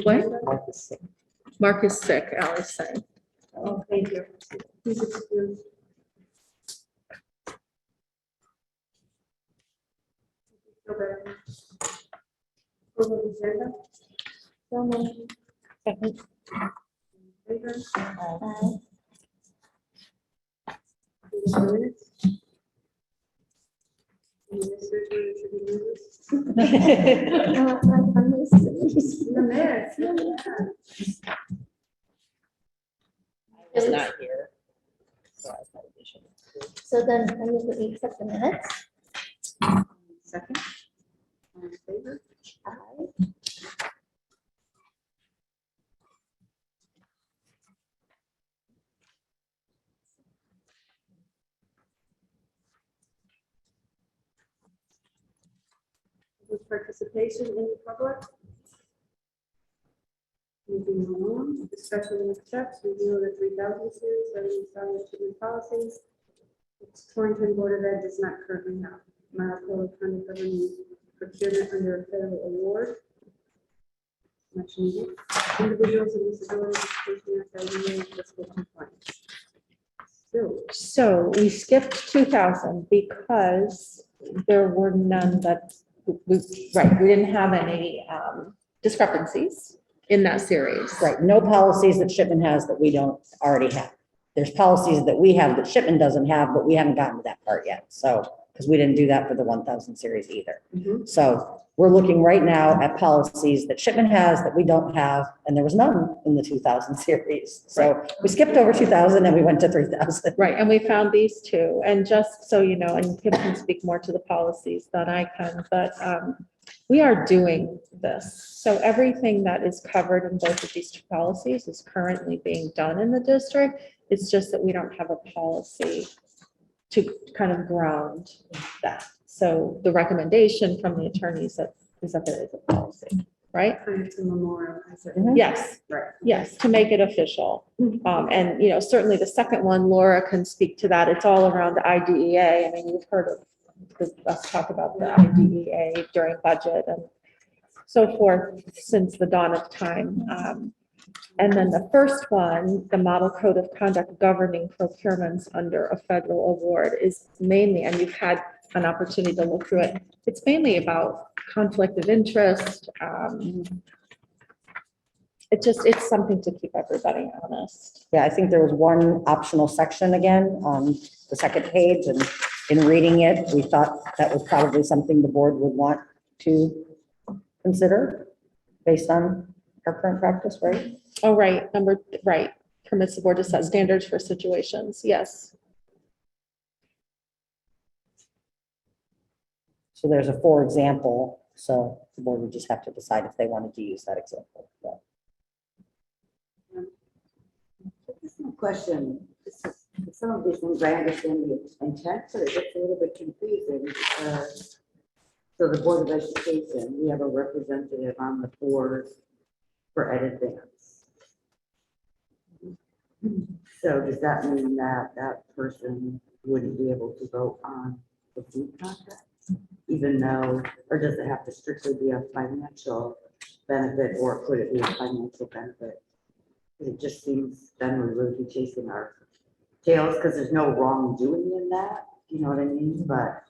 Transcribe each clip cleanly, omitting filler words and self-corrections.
What? Mark is sick. Mark is sick, Ali's saying. Oh, thank you. Please excuse. Okay. Approval of agenda? So moved. Second. Favor? Aye. Minutes? Any missers or should be moved? I missed The minutes, yeah. I was not here. So I probably shouldn't. So then I move that we accept the minutes. Second. All in favor? Aye. With participation in the public? Moving along, discussion and accept, review of the 3,000 series, revenue salary treatment policies. It's Torrington Board of Ed does not currently have model code of conduct governing procurement under a federal award. Much needed. Individuals with disabilities education act are limited fiscal compliance. Still, So we skipped 2000 because there were none that, we didn't have any discrepancies in that series. Right, no policies that Shipman has that we don't already have. There's policies that we have that Shipman doesn't have, but we haven't gotten to that part yet. So, because we didn't do that for the 1000 series either. Mhm. So we're looking right now at policies that Shipman has that we don't have, and there was none in the 2000 series. So we skipped over 2000 and we went to 3000. Right, and we found these two, and just so you know, and Kim can speak more to the policies than I can, but we are doing this. So everything that is covered in both of these two policies is currently being done in the district. It's just that we don't have a policy to kind of ground that. So the recommendation from the attorneys is that there is a policy, right? kind of to memorialize it. Yes, Right. yes, to make it official. And, you know, certainly the second one, Laura can speak to that. It's all around IDEA. I mean, you've heard of us talk about the IDEA during budget and so forth since the dawn of time. And then the first one, the model code of conduct governing procurements under a federal award is mainly, and you've had an opportunity to look through it, it's mainly about conflict of interest. It's something to keep everybody honest. Yeah, I think there was one optional section again on the second page, and in reading it, we thought that was probably something the board would want to consider based on our current practice, right? Oh, right, right, permits the board to set standards for situations, yes. So there's a for example, so the board would just have to decide if they wanted to use that example. But Just a question. Some of these things I understand the intent, but it gets a little bit confusing because, so the Board of Education, we have a representative on the board for Ed Advance. So does that mean that that person wouldn't be able to vote on the food contract? Even though, or does it have to strictly be a financial benefit, or could it be a financial benefit? It just seems then we would be chasing our tails because there's no wrongdoing in that, you know what I mean? But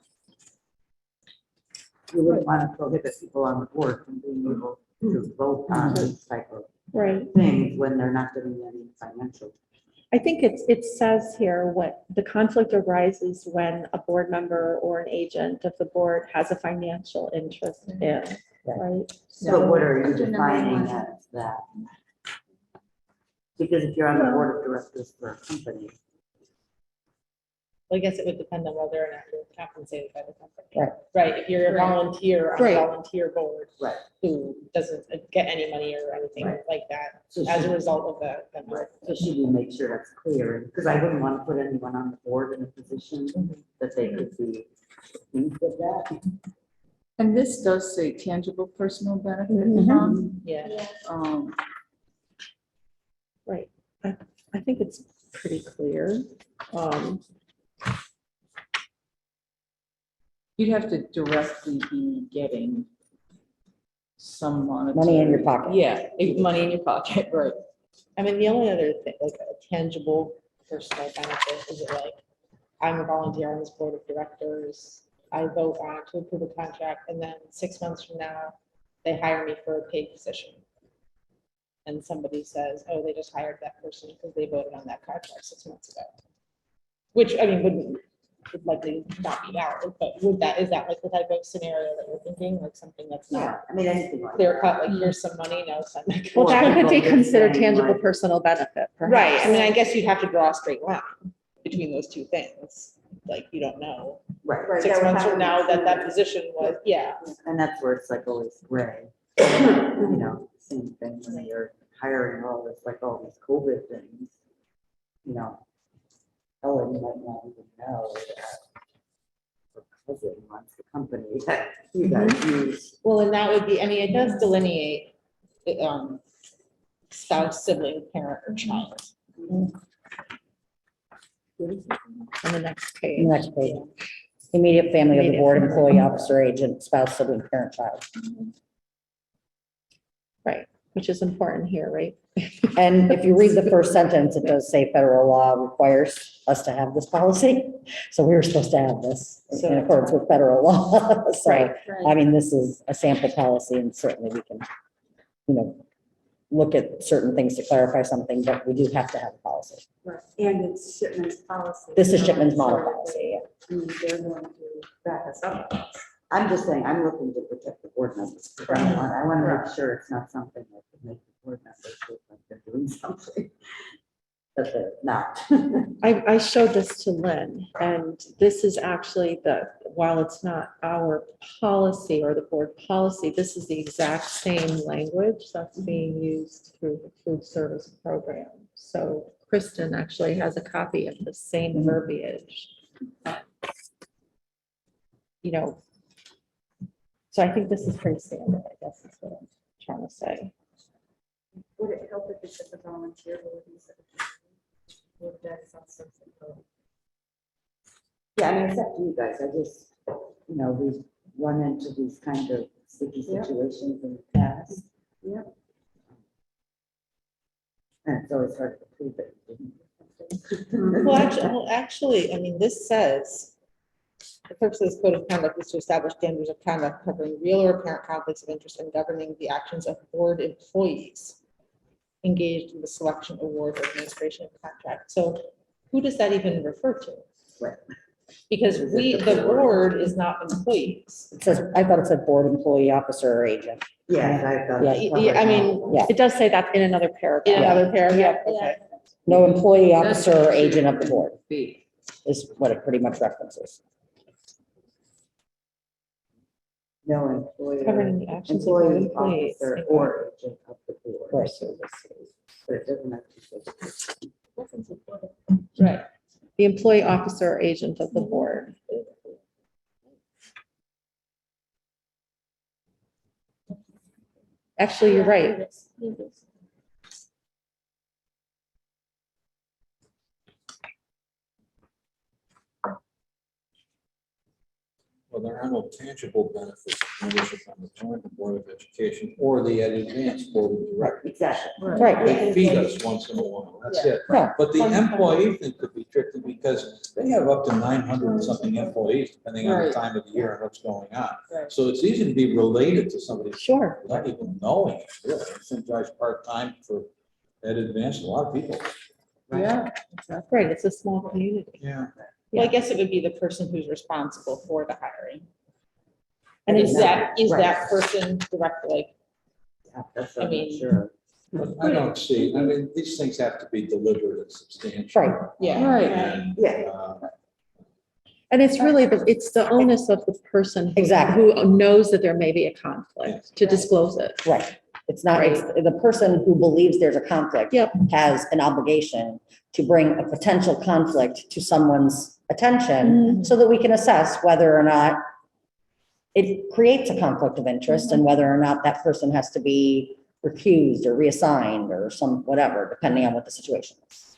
you wouldn't want to prohibit people on the board from being able to vote on these type of Right. things when they're not getting any financial. I think it says here what the conflict arises when a board member or an agent of the board has a financial interest in, right? So what are you Question number defining one. as that? Because if you're on the board of directors for a company, Well, I guess it would depend on whether or not you're compensated by the company. Right. Right, if you're a Right. volunteer on Right. a volunteer board. Right. Who doesn't get any money or anything Right. like that So as a should- result of that. so should we make sure that's clear? Because I wouldn't want to put anyone on the board in a position that they could be accused of that. And this does say tangible personal benefit. Mhm. Yeah. Um, Right. I think it's pretty clear. You'd have to directly be getting some monetary. Money in your pocket. Yeah, money in your pocket, right. I mean, the only other thing, like a tangible personal benefit, is it like, I'm a volunteer on this board of directors, I vote on it to approve a contract, and then 6 months from now, they hire me for a paid position. And somebody says, oh, they just hired that person because they voted on that contract 6 months ago. Which, I mean, would likely not be valid, but is that like the type of scenario that you're thinking, like something that's Yeah, not I mean, anything like. clear that. cut, like here's some money, no, send my. Well, that could be Or- considered tangible Like- personal benefit, perhaps. Right, I mean, I guess you'd have to draw a straight line between those two things, like, you don't know. Right. 6 that would months have from to now, be that true. position was, yeah, And that's where it's like always gray. You know, same thing when you're hiring all this, like all these COVID things. You know, Ellen might not even know that her cousin runs the company that you guys use. well, and that would be, I mean, it does delineate, spouse, sibling, parent, or child. On the next page. Next page. Immediate family of the Immediate board, family. employee, officer, agent, spouse, sibling, parent, child. Right, which is important here, right? And if you read the first sentence, it does say federal law requires us to have this policy. So we were supposed to have this in accordance with federal law. So, Right. I mean, this is a sample policy and certainly we can, look at certain things to clarify something, but we do have to have a policy. Right. And it's Shipman's policy. This is Shipman's model So that policy, yeah. they- I mean, they're going to back us up. I'm just saying, I'm looking to protect the board members. I want to make sure it's not something that could make the board members look like they're doing something that they're not. I showed this to Lynn, and this is actually while it's not our policy or the board policy, this is the exact same language that's being used through the food service program. So Kristen actually has a copy of the same verbiage. So I think this is pretty standard, I guess is what I'm trying to say. Would it help if it's just a volunteer board instead of? Would that sound something? Yeah, I mean, it's up to you guys. I just, we've run into these kind of sticky Yeah. situations in the past. Yeah. And it's always hard to prove that you didn't. Well, actually, I mean, this says, the purpose of this code of conduct is to establish standards of conduct covering real or apparent conflicts of interest and governing the actions of board employees engaged in the selection, award, or administration of contract. So who does that even refer to? Right. Because Is it the the board? board is not employees. It says, I thought it said board, employee, officer, or agent. Yes, I've got. Yeah, it I mean, covered now. Yeah. It does say that in another In paragraph. another paragraph, okay. No employee, officer, or agent of the board Be. is what it pretty much references. No employer. Covering the actions of board Employee, employees. officer, or agent of the board. Right. But it doesn't have to say. Right. The employee, officer, or agent of the board. Actually, you're right. Well, there are no tangible benefits of membership on the Torrington Board of Education or the advanced board of directors. Exactly. Right. They feed us once in a while, that's it. Yeah. But the employee thing could be tricky because they have up to 900 and something employees, depending on the Right. time of the year and what's going on. Right. So it's easy to be related to somebody Sure. without even knowing it, really. I think guys part-time for Ed Advanced, a lot of people. Yeah. Right, it's a small community. Yeah. Well, I guess it would be the person who's responsible for the hiring. And And it's is Right. that person directly, like, Yeah, that's I what I'm mean- sure. But I don't see, I mean, these things have to be deliberate and substantial. Right. yeah. Right. And, Yeah. And it's really, it's the onus of the person. Exactly. Who knows that there may be a conflict to disclose it. Right. It's not, it's the person who believes there's a conflict. Yep. Has an obligation to bring a potential conflict to someone's attention so that we can assess whether or not it creates a conflict of interest and whether or not that person has to be recused or reassigned or some, whatever, depending on what the situation is.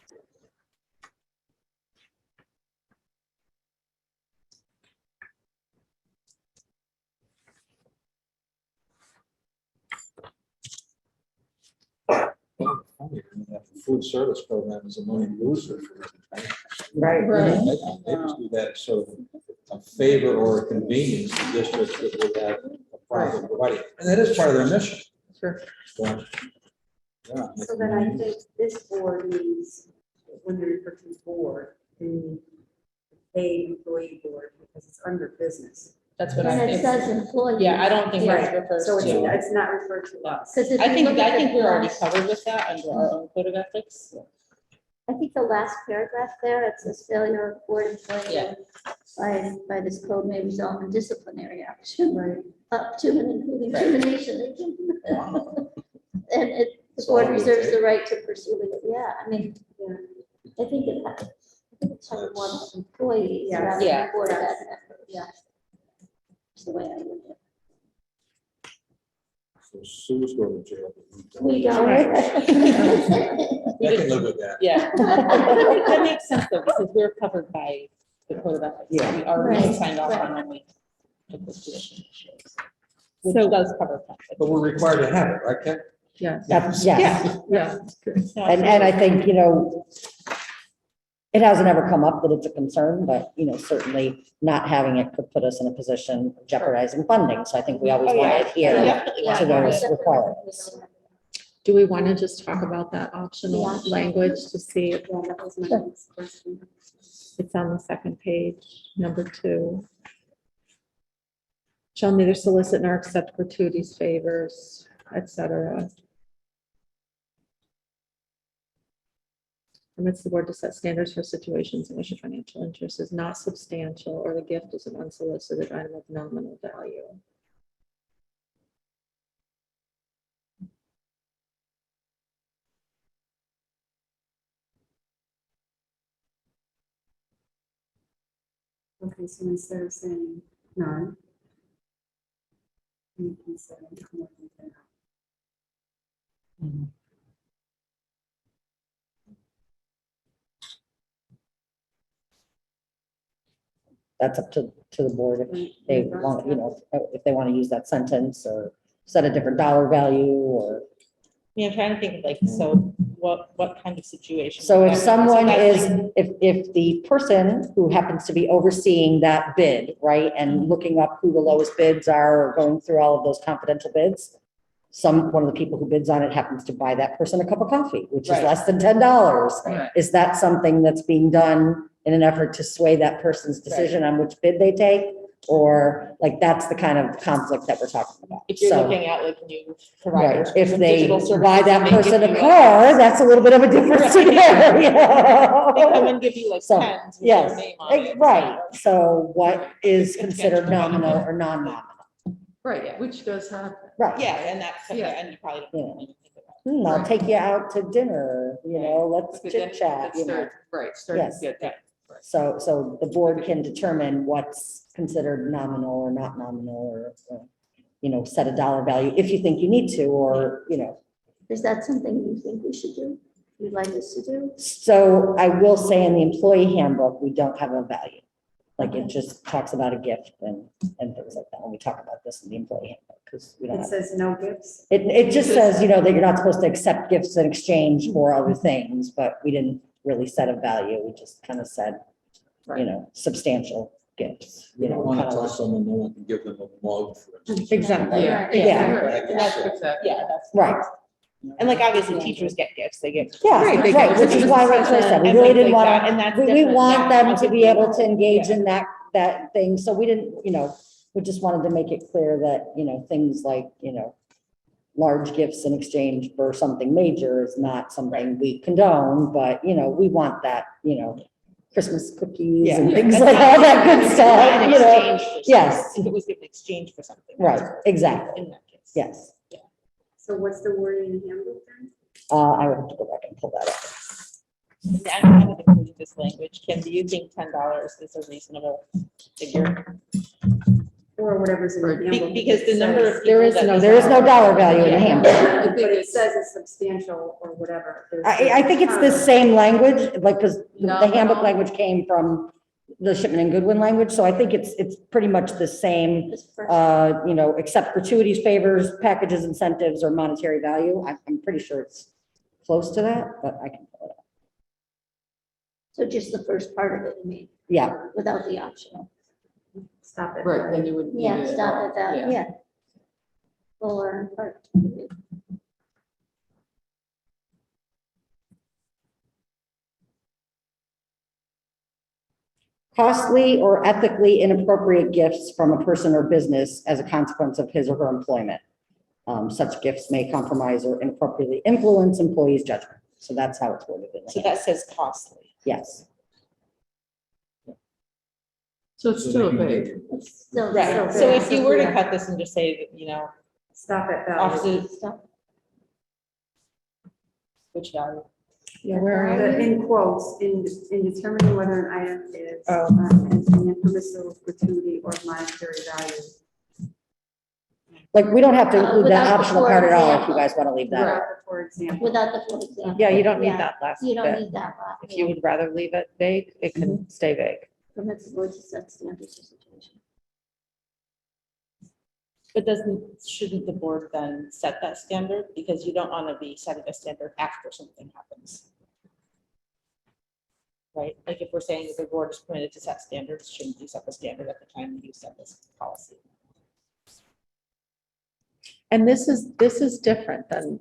food service program is a money loser for the Right. Maybe do that sort of a favor or a convenience to districts that would have a problem providing. And that is part of their mission. Sure. But, yeah, So then I think this board needs, when you refer to board, the paid employee board, because it's under business. That's what I And it think. says employee. Yeah, I don't think Right. that refers So to. it's not referred to us. Because if I you think, look at I think the we're already last- covered with that under our own code of ethics. I think the last paragraph there, it says failure of board employee Yeah. by this code may result in disciplinary action, Right. up to and including termination. And the So board I would reserves take- the right to pursue legal, yeah, I mean, Yeah. I think it's under one employee Yes. rather Yeah. than board of Yes. ed members. Yeah. That's the way I look at So Sue's going to jail. it. We don't. I can live with that. Yeah. That makes sense though, because we're covered by the code of ethics. Yeah. We already Right, signed off right. on when we took this position. Which does cover conflict. But we're required to have it, right, Ken? Yes. That's, yes. Yeah. And I think, you know, it hasn't ever come up that it's a concern, but, you know, certainly not having it could put us in a position of jeopardizing funding. So I think we always Oh, want yeah. to adhere Definitely to want those to. requirements. Do we want to just talk about that optional Yeah. language to see if Yeah, that was my next question. it's on the second page, number 2? Shall neither solicit nor accept gratuities, favors, etc. Permits the board to set standards for situations in which a financial interest is not substantial or the gift is an unsolicited item of nominal value. Okay, so instead of saying none, you can say more than 10. That's up to the board if they want, you know, if they want to use that sentence or set a different dollar value or. Yeah, I'm trying to think of like, so what kind of situation? So if would that be? someone that's is, like- if the person who happens to be overseeing that bid, right, and looking up who the lowest bids are, or going through all of those confidential bids, one of the people who bids on it happens to buy that person a cup of coffee, which is Right. less than $10. Right. Is that something that's being done in an effort to sway that person's decision on which bid they take? Or like, that's the kind of conflict that we're talking about. If you're So, looking at like new right, providers. if for they digital buy services that and they give person a you, car, that's a little bit of a different Right. scenario. They come and give you like So, pens with yes, their name on it. Right, so what is It's considered intangible nominal benefit. or non-nominal? Right, which does happen. Right. Yeah, and that's, Yeah. and you probably don't Yeah. even think about it. I'll Right. take you out to dinner, you know, let's But then chit chat, it you know. starts- Right, starting Yes. to get that. So the board can determine what's considered nominal or not nominal or, you know, set a dollar value if you think you need to, or, you know. Is that something you think we should do? You'd like us to do? So I will say in the employee handbook, we don't have a value. Like it just talks about a gift and things like that when we talk about this in the employee handbook, because we don't It have. says no gifts. It just says, you know, that you're not supposed to accept gifts in exchange for other things, but we didn't really set a value. We just kind of said, you know, substantial gifts, You you know. don't want to kinda tell like- someone no one can give them a mug, for instance. Exactly. Yeah. Yeah. Right, and that's exactly. Yeah, that's. Right, And like, obviously, teachers get gifts, they get. yeah, Right, they right, get which is why, like I said, we And really things didn't like want that, and that's to, we different want than them I'll to give be you- able to engage Yeah. in that thing, so we didn't, you know, we just wanted to make it clear that, you know, things like, you know, large gifts in exchange for something major is not something we condone, but, you know, we want that, you know, Christmas cookies Yeah. and things That's like not- all that good it's stuff, not in you know. exchange for something. Yes. If it was given in exchange for something. Right, exactly, In that case. yes. So what's the wording in the handbook then? I would have to go back and pull that up. And I haven't included this language. Kim, do you think $10 is a reasonable figure? Or whatever's in the Right. handbook. Because the number of. There is people that- no- There is no dollar value in the handbook. But it says it's substantial or whatever. I think it's the same language, like, because the handbook Nominal. language came from the Shipman and Goodwin language, so I think it's pretty much the same, This first- you know, except gratuities, favors, packages, incentives, or monetary value. I'm pretty sure it's close to that, but I can pull it up. So just the first part of it, you mean, Yeah, without the optional. Stop it. Right, then you wouldn't. need Yeah, it at stop all. at that, Yeah. yeah. Full or in part. costly or ethically inappropriate gifts from a person or business as a consequence of his or her employment. Such gifts may compromise or inappropriately influence employees' judgment. So that's how it's worded. In the So that handbook. says costly. Yes. So it's still vague. It's still. Right, So so if you were to yeah. cut this and just say, that, you know, Stop at value. offices, Stop. which value? Yeah, where are The, you? in quotes, in determining whether an item is Oh. an impermissible gratuity or monetary value. Like, we don't have to include that Without the optional for part at all if example. you guys want to leave that. Without the For example. Without the full example. Yeah, you don't need Yeah, that last You don't bit. need that lot. If you would rather leave it vague, it can stay vague. Permits the board to set standards for situation. But shouldn't the board then set that standard? Because you don't want to be setting a standard after something happens. Right? Like if we're saying that the board is permitted to set standards, shouldn't you set the standard at the time that you set this policy? And this is different than,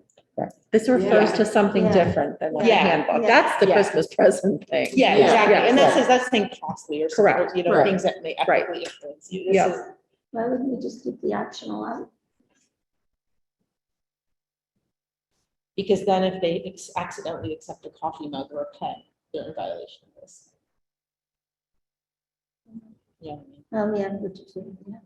this refers to something Yeah. different than the Yeah. handbook. Yeah. That's the Yeah. Christmas present thing. Yeah, Yeah. exactly. Yeah. And that's saying costly or something, Correct. you know, Right. things that may Right. ethically influence you. This Yeah. is- Why wouldn't we just keep the optional out? Because then if they accidentally accept a coffee mug or a pen, they're in violation of this. Yeah. Yeah, which is, yeah.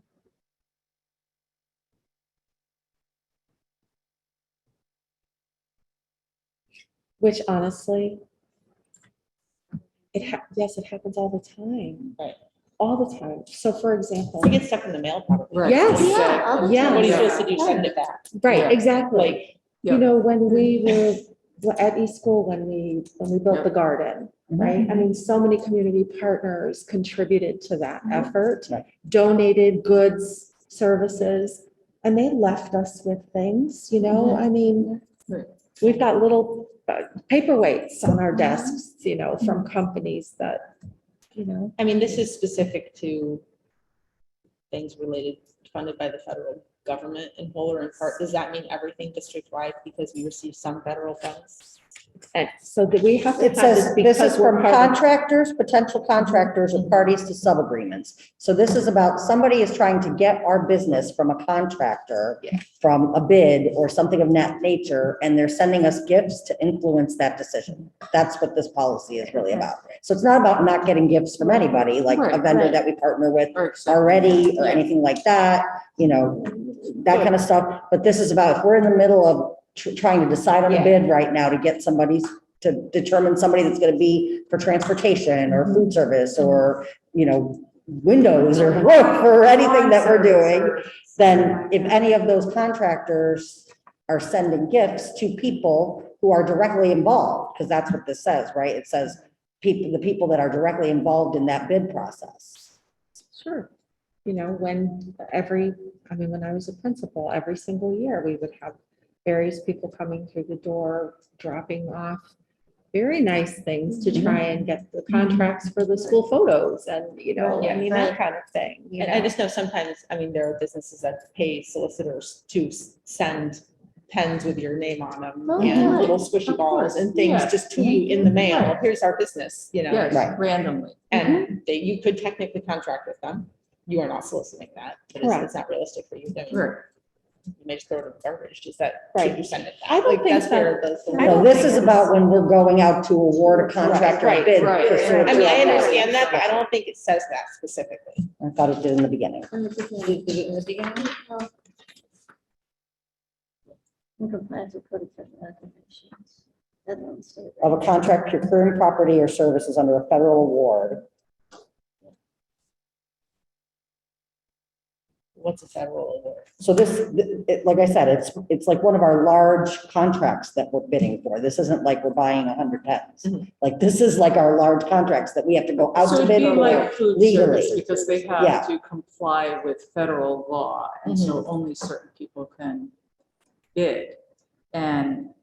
Which honestly, yes, it happens all the time. Right. All the time. So for example, We get stuff in the mail probably. Right. Yes. Yeah, all the Yeah. time. What are you Yeah. supposed to do? Send it back? right, Yeah. exactly. Like, Yeah. You know, when we were at East School, when we built Yeah. the garden, right? I mean, so many community partners contributed to that effort, Right. donated goods, services, and they left us with things, you know, I mean, Right. we've got little paperweights on our desks, you know, from companies that, you know. I mean, this is specific to things related, funded by the federal government in whole or in part. Does that mean everything district-wide because we receive some federal funds? And so that we have to It have this says, this because is we're from part of. contractors, potential contractors, or parties to sub-agreements. So this is about, somebody is trying to get our business from a contractor, Yeah. from a bid or something of that nature, and they're sending us gifts to influence that decision. That's what this policy is really about. So it's not about not getting gifts from anybody, like a Right, vendor right. that we partner with Or accept- already, or Yeah. anything like that, you know, that kind of stuff. But this is about, if we're in the middle of trying to decide on a Yeah. bid right now to get to determine somebody that's gonna be for transportation or food service or, you know, windows or roof or anything that we're doing, then if any of those contractors are sending gifts to people who are directly involved, because that's what this says, right? It says the people that are directly involved in that bid process. Sure. You know, when I was a principal, every single year, we would have various people coming through the door, dropping off very nice things to try and get the contracts for the school photos and, you know, I mean, that kind of thing, you And I know. just know sometimes, I mean, there are businesses that pay solicitors to send pens with your name on them Oh, and yeah. little squishy Of balls course, and things yeah. just to you in the mail. Right. Here's our business, you know? Yes, Right. randomly. And you could technically contract with them. You are not soliciting that. But Correct. it's not realistic for you. I mean, Right. You may just throw it in the garbage. Should Right. you send it back? I don't Like, think that's so. where the- I So don't this think is it's- about when we're going out to award a contract or Right, bid. right. for I certain- I mean, I understand that, but I don't think it says that specifically. I thought it did in the beginning. In the beginning. Did it in the beginning? No. In compliance with code of federal regulations. That one state. Of a contract procuring property or services under a federal award. What's a federal award? So like I said, it's like one of our large contracts that we're bidding for. This isn't like we're buying 100 pens. Mhm. Like, this is like our large contracts that we have to go out So to it'd bid be for like food legally. service because they Yeah. have to comply with federal law. And so only certain people can bid. And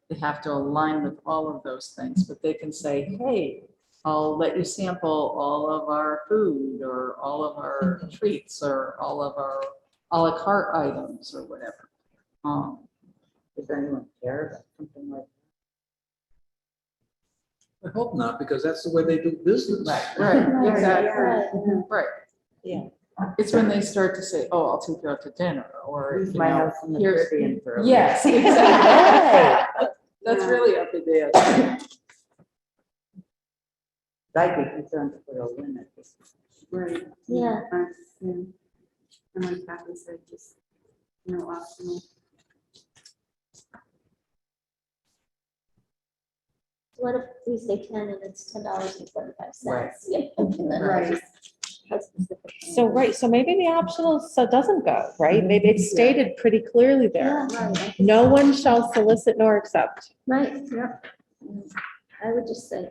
they have to align with all of those things, but they can say, hey, I'll let you sample all of our food or all of our treats or all of our à la carte items or whatever. Does anyone care about something like? I hope not, because that's the way they do business. Right, exactly, Right. right. Yeah. It's when they start to say, oh, I'll take you out to dinner, or, Leave you my know, house in the here's- Caribbean for a week. yes, exactly. That's really up to date. I'd be concerned to put a limit. Right. Yeah. And like Kathy said, just no optional. What if we say 10 and it's $10.45? Right. Yeah. And then Right. how specific. So, right, so maybe the optional so doesn't go, right? Maybe it's stated pretty clearly there. Yeah, Right. No one shall solicit nor accept. right. Yep. I would just say,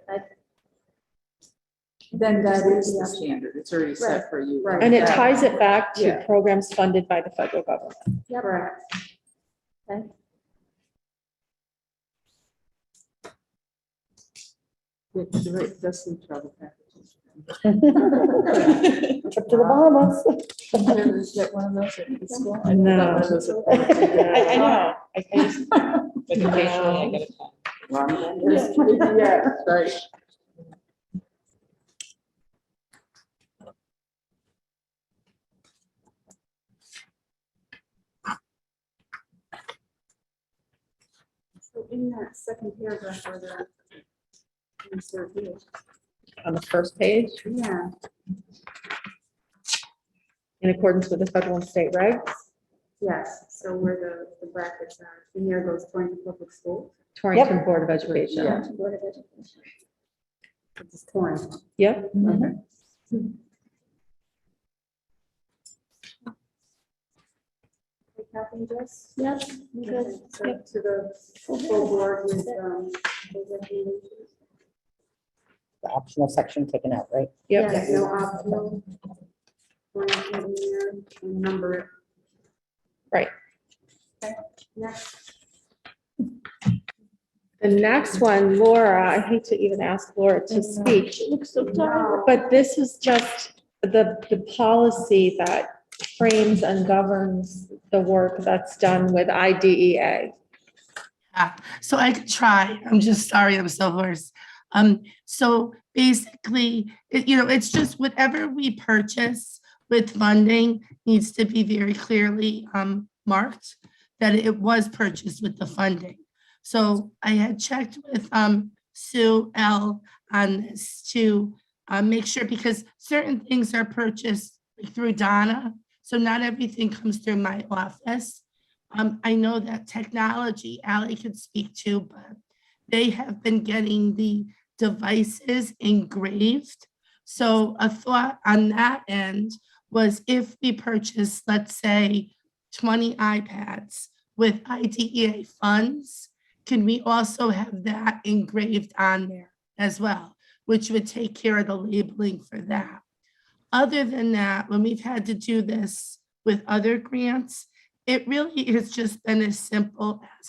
Then that is the standard. It's already set for you. Right. And it ties it back to Yeah. programs funded by the federal government. yep. Correct. Okay. Right, that's the travel packages. Trip to the Bahamas. Is that one of those at school? I No. thought that was a- I know. I just, like occasionally I get a call. Wrong vendors. Yeah, right. So in that second paragraph where the insert here, On the first page, yeah, in accordance with the federal and state regs, yes, so where the brackets are, and there goes Torrington Public Schools, Torrington Board of Education. Yeah. Board of Education. it's Torrington. Yep. Okay, Kathy, Jess? Yep, I'm good. Okay, so to the full board with, those recommendations. The optional section taken out, right? Yep. Yeah, no optional. Torrington in there, and number it. Right. Okay, next. The next one, Laura, I hate to even ask Laura to speak, She looks so tired. but this is just the policy that frames and governs the work that's done with IDEA. So I could try. I'm just sorry, I'm so hoarse. So basically, it's just whatever we purchase with funding needs to be very clearly marked that it was purchased with the funding. So I had checked with Sue L on this to make sure, because certain things are purchased through Donna. So not everything comes through my office. I know that technology, Ally could speak to, but they have been getting the devices engraved. So a thought on that end was if we purchase, let's say, 20 iPads with IDEA funds, can we also have that engraved on there as well, which would take care of the labeling for that. Other than that, when we've had to do this with other grants, it really has just been as simple as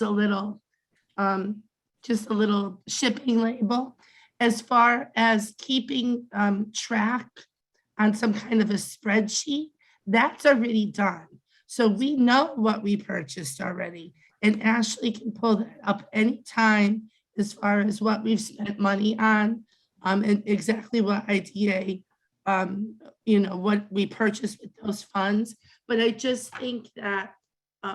just a little shipping label. As far as keeping track on some kind of a spreadsheet, that's already done. So we know what we purchased already, and Ashley can pull that up anytime as far as what we've spent money on, and exactly what IDA, what we purchased with those funds. But I just think that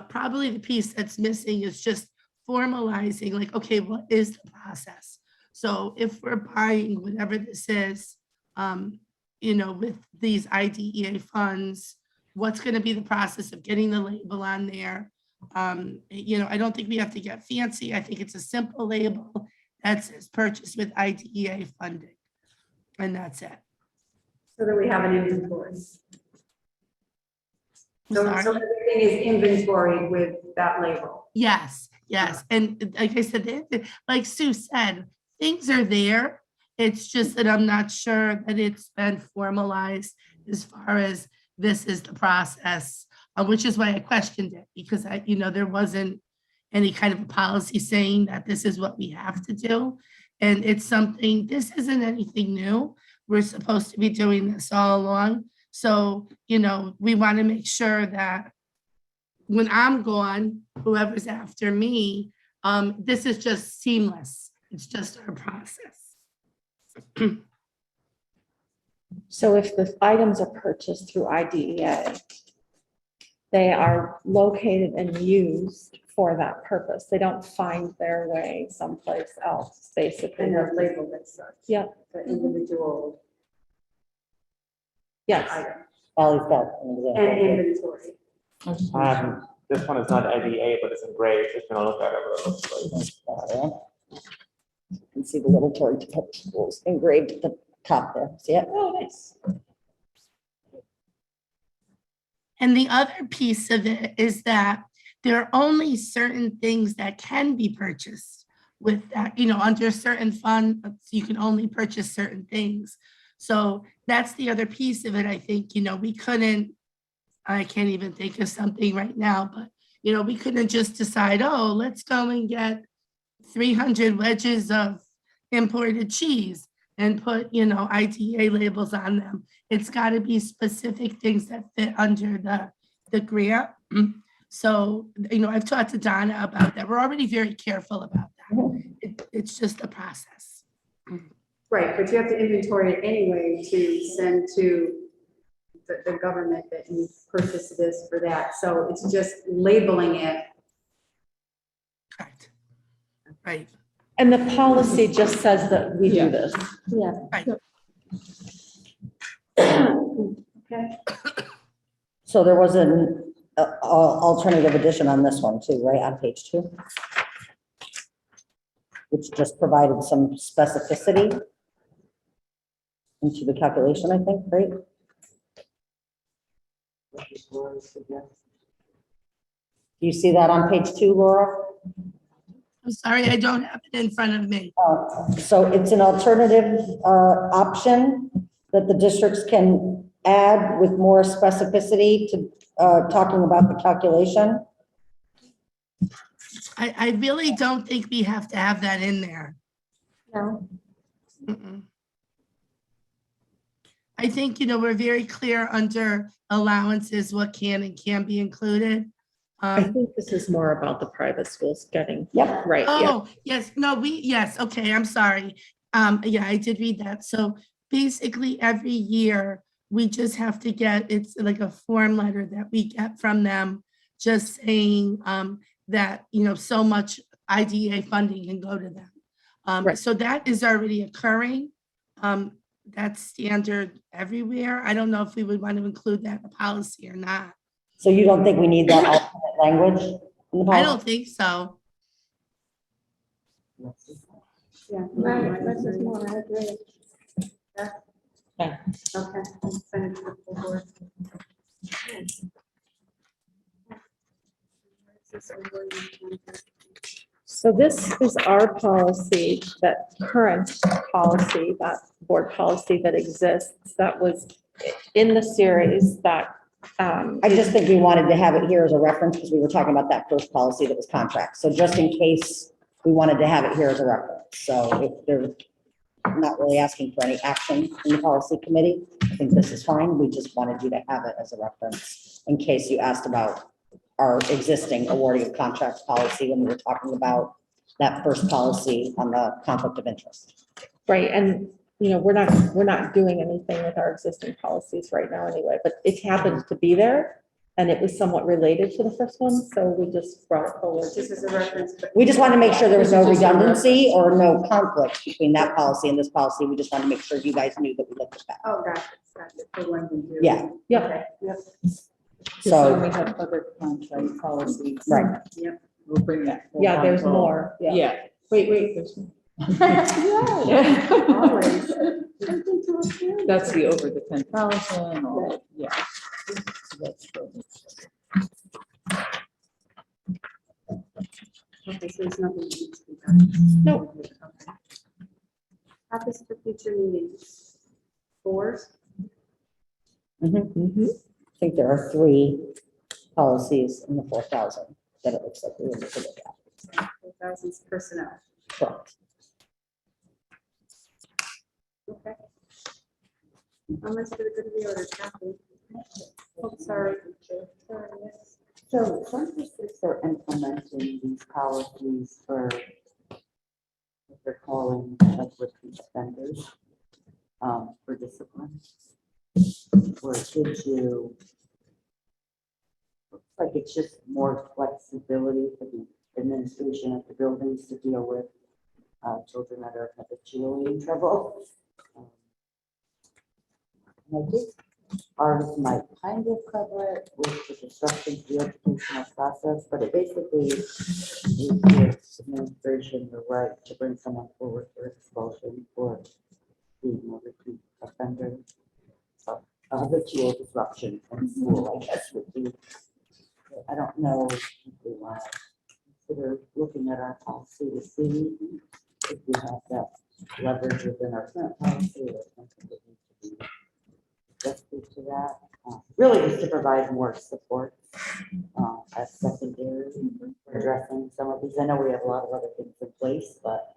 probably the piece that's missing is just formalizing, like, okay, what is the process? So if we're buying whatever this is, with these IDEA funds, what's going to be the process of getting the label on there? I don't think we have to get fancy. I think it's a simple label that says purchased with IDEA funding. And that's it. So that we have an inventory. I'm So sorry. everything is inventory with that label. Yes. And like I said, like Sue said, things are there. It's just that I'm not sure that it's been formalized as far as this is the process, which is why I questioned it, because there wasn't any kind of a policy saying that this is what we have to do. And it's something, this isn't anything new. We're supposed to be doing this all along. So, you know, we want to make sure that when I'm gone, whoever's after me, this is just seamless. It's just our process. So if the items are purchased through IDEA, they are located and used for that purpose. They don't find their way someplace else, basically. And they're labeled as such. Yeah. The individual Yes, item Ally's got an and example. inventory. This one is not IDA, but it's engraved. Just gonna look at it. What it looks like. You can see the little Torrington Public Schools engraved at the top there. See it? oh, nice. And the other piece of it is that there are only certain things that can be purchased with that, you know, under certain funds, you can only purchase certain things. So that's the other piece of it. I think, you know, we couldn't, I can't even think of something right now, but, you know, we couldn't just decide, oh, let's go and get 300 wedges of imported cheese and put, you know, ITA labels on them. It's got to be specific things that fit under the grant. So, you know, I've talked to Donna about that. We're already very careful about that. It's just a process. Right, but you have to inventory it anyway to send to the government that you purchased this for that. So it's just labeling it. Correct. Right. And the policy just says that we do this. Yeah. Right. Okay. So there was an alternative edition on this one too, right, on page 2? Which just provided some specificity into the calculation, I think, right? Do you see that on page 2, Laura? I'm sorry, I don't have it in front of me. So it's an alternative option that the districts can add with more specificity to talking about the calculation. I really don't think we have to have that in there. No. Mm-mm. I think, you know, we're very clear under allowances, what can and can't be included. I think this is more about the private schools getting, Yep. right, yeah. Oh, yes, no, yes, okay, I'm sorry. Yeah, I did read that. So basically every year, we just have to get, it's like a form letter that we get from them, just saying that, you know, so much IDA funding can go to them. Right. So that is already occurring. That's standard everywhere. I don't know if we would want to include that in the policy or not. So you don't think we need that alternate language in the I policy? don't think so. Yeah. Right, less is more, I agree. Okay. Send it to the full board. So this is our policy, that current policy, that board policy that exists, that was in the series that, I just think we wanted to have it here as a reference because we were talking about that first policy that was contract. So just in case we wanted to have it here as a reference. So if they're not really asking for any action in the policy committee, I think this is fine. We just wanted you to have it as a reference in case you asked about our existing awarding of contracts policy when we were talking about that first policy on the conflict of interest. right, and, you know, we're not doing anything with our existing policies right now anyway, but it happens to be there, and it was somewhat related to the first one, so we just brought it forward. Just as a reference. but- We just wanted to make sure there was no redundancy or no conflict between that policy and this policy. We just wanted to make sure you guys knew that we looked at that. Oh, gotcha, for when we do. Yeah. Yep. Okay, Yep. So, we have other contract policies. right. We'll bring that. Yeah, there's forward. more, yeah. Yeah. Wait, there's more. Always. That's the over the 10,000 or, yeah. So that's good. Okay, so there's nothing that needs to be done. Nope. Okay. Topics for future meetings. 4. Mhm. I think there are 3 policies in the 4,000 that it looks like we would look at. 4,000 personnel. Correct. Okay. How much for the good of the order, Kathy? Oh, sorry. Sorry, yes. So some districts are implementing these policies for what they're calling like repeat offenders for discipline. Where it gives you, looks like it's just more flexibility for the administration of the buildings to deal with children that are habitually in trouble. And I think ours might kind of cover it with the disruption to the educational process, but it basically gives administration the right to bring someone forward for expulsion for being a repeat offender. So habitual disruption from school, I guess, would be. I don't know if we want to consider looking at our policy to see if we have that leverage within our current policy or something that needs to be adjusted to that. Really just to provide more support as secondary for addressing some of these. I know we have a lot of other things in place, but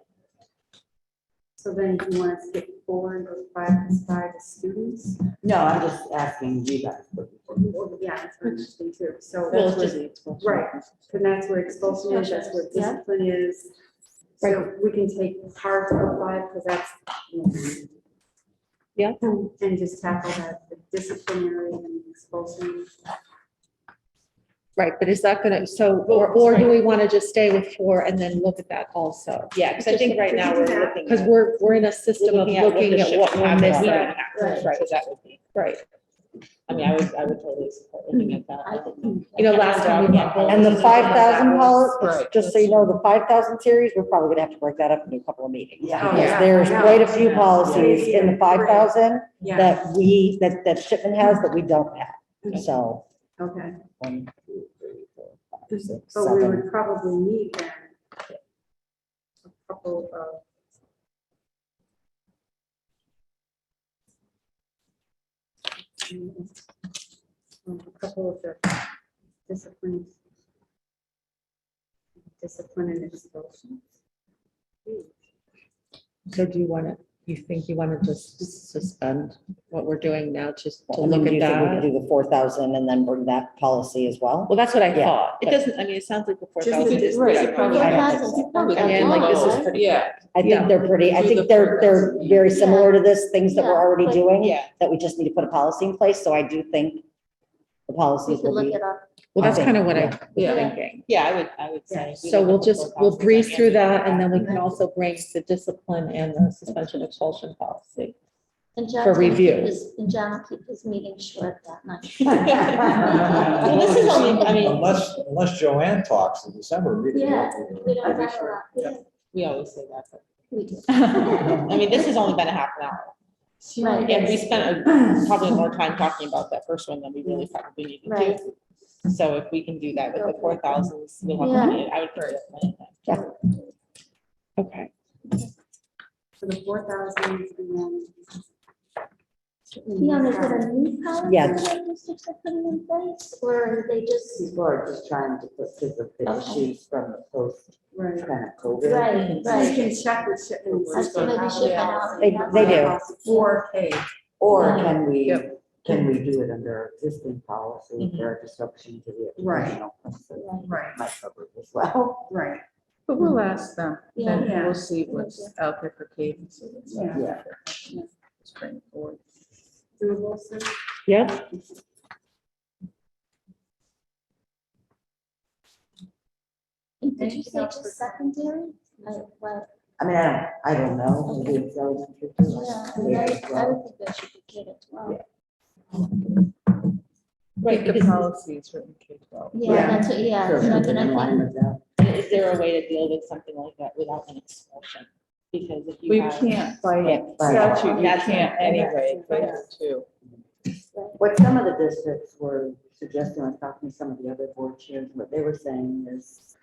So then you want to skip forward and go 5 to students? no, I'm just asking you guys. Yeah, that's what I'm interesting too. So Well, that's it's where, just- right, and that's where expulsion is, that's where Yeah. discipline is. So we can take part of 5, because that's. Yeah. And just tackle that, the disciplinary and expulsion. Right, but is that gonna, so, or do we want to just stay with 4 and then look at that also? Yeah, because I think right now we're looking. Because at- we're in a system of looking at what looking the at shift what we're happens missing. that we have, Right. So that would be, Right. I mean, I would totally support looking at that. I think- You know, last time we went home. And the 5,000 policy, Right. just so you know, the 5,000 series, we're probably gonna have to break that up into a couple of meetings. Yeah. Oh, Because yeah. there's Yeah. quite a few policies in the 5,000 Yeah, that Shipman has that we don't have. So, okay. 1, 2, 3, 4, 5, 6, But we 7. would probably need then a couple of. A couple of the disciplines. Discipline and expulsion. So do you want to, you think you want to just suspend what we're doing now, just to I mean, look do at you think we that? could do the 4,000 and then bring that policy as well? Well, that's what I Yeah, thought. It but- doesn't, I mean, it sounds like the Just the 4,000 is. dis- Right, pretty you probably much- I have don't to- think so. probably I mean, like, this is pretty. Yeah. I Yeah. think they're pretty, I Do think the they're 4,000. very similar to this, things that we're Yeah, already but- doing, Yeah. that we just need to put a policy in place. So I do think the We policies could will look be. it up. Well, that's Okay, kind of what I yeah. was Yeah. thinking. Yeah, I would say. we So look we'll at the just, we'll 4,000 breeze through and that, and then we Okay. can also bring the discipline and the suspension expulsion policy. And For John's gonna keep review. And John will keep his meeting short that night. Well, this is only, I mean, Unless Joanne talks in December. meeting. Yeah, we don't have a lot. Yeah. we always say that, but, We do. I mean, this has only been a half an hour. Right. And we spent probably more time talking about that first one than we really probably needed Right. to. So if we can do that with the 4,000s, we'll have Yeah. plenty, I would put it at plenty. Okay. For the 4,000 and then. Fiona, is it a new policy Yeah. that districts are putting in place, or are they just? People are just trying to put because of the Okay. issues from the post Right. kind of COVID. Right, So you right. can check with Shipman. I see maybe Shipman already has They that. do. Or K. Or Yep. can we do it under our existing policy Mhm. for disruption to the Right. educational process? Right, Might cover it as well. right. But we'll ask them, then Yeah. we'll see what's out there for cadence. Yeah. Spring forward. Doable, sir? Yeah. And did you say just secondary? What? I mean, I don't know. Maybe it's elementary too. Yeah, I Maybe it's I well. would think that should be K to 12. Right, The because policy is written K-12. Yeah, that's what, yeah. So so something then I in line think- with that. is there a way to deal with something like that without an expulsion? Because if We you have. can't by by statute, you That's- can't anyway, K to 2. What some of the districts were suggesting, I was talking to some of the other board chairs, what they were saying is,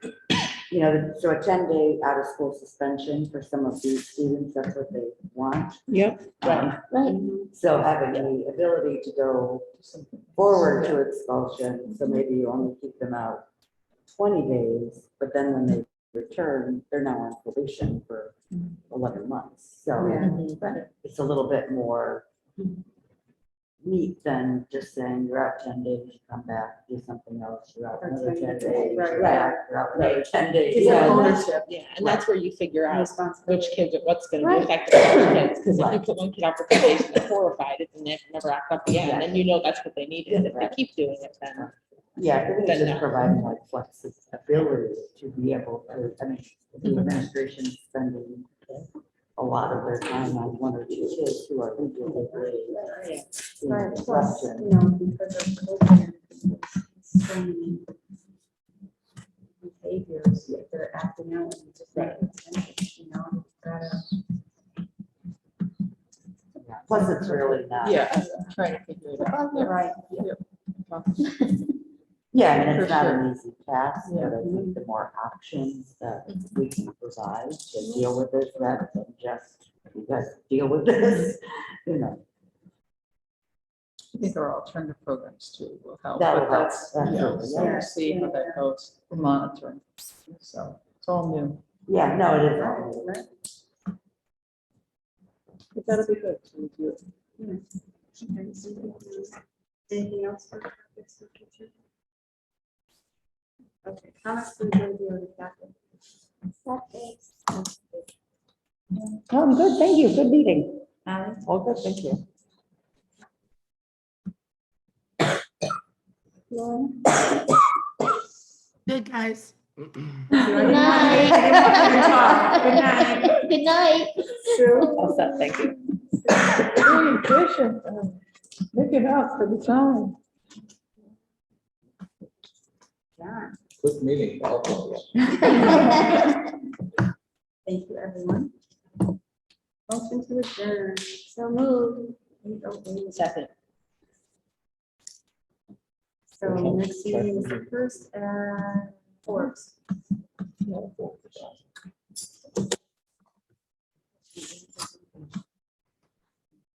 you know, so a 10-day out-of-school suspension for some of these students, that's what they want. Yep. Um, Right, So having the ability to go forward to expulsion, so maybe you only keep them out 20 days, but then when they return, they're now on probation for 11 months. So But it's a little bit more neat than just saying you're out 10 days, you come back, do something else, you're out another 10 days, Right, you're back, you're out another 10 days. It's Yeah, an and that's- ownership. Yeah, and that's where you figure out which Responsibility. kids, what's gonna be Right. affected by which kids, because if you Right. put one kid out for probation, they're horrified, and they never act up again, and you know that's what they needed, if they Right. keep doing it, then. Yeah, I think it's Then just no. providing like flexibility to be able to, I mean, the administration is spending a lot of their time on one or two kids who are legally raised. in Right, plus, disruption. you know, because of COVID, so many behaviors, if they're acting out, and just like, you know, gotta. Yeah, plus it's really not. Yeah, I'm trying to figure it out. Yeah. Right. Yeah, I mean, For it's not sure. an easy task, but I think the more options that we can provide to deal with this, rather than just, you guys deal with this, you know. I think our alternative programs too will help. That but will help, that's, absolutely, so yeah. we'll see how that goes, we're monitoring. So it's all new. Yeah, no, it is. Right, all- right. But that'll be good to review it. Anything else for this? Okay, comments from the review, Kathy? Oh, I'm good, thank you, good meeting. Ally? All good, thank you. Good, guys. Good night. Good night. Good night. Sue? All set, thank you. Very efficient, make it up for the time. John? Quick meeting. welcome. Thank you, everyone. Motion to adjourn. So moved. 8:08. Second. So next meeting is the first, 4th. Well,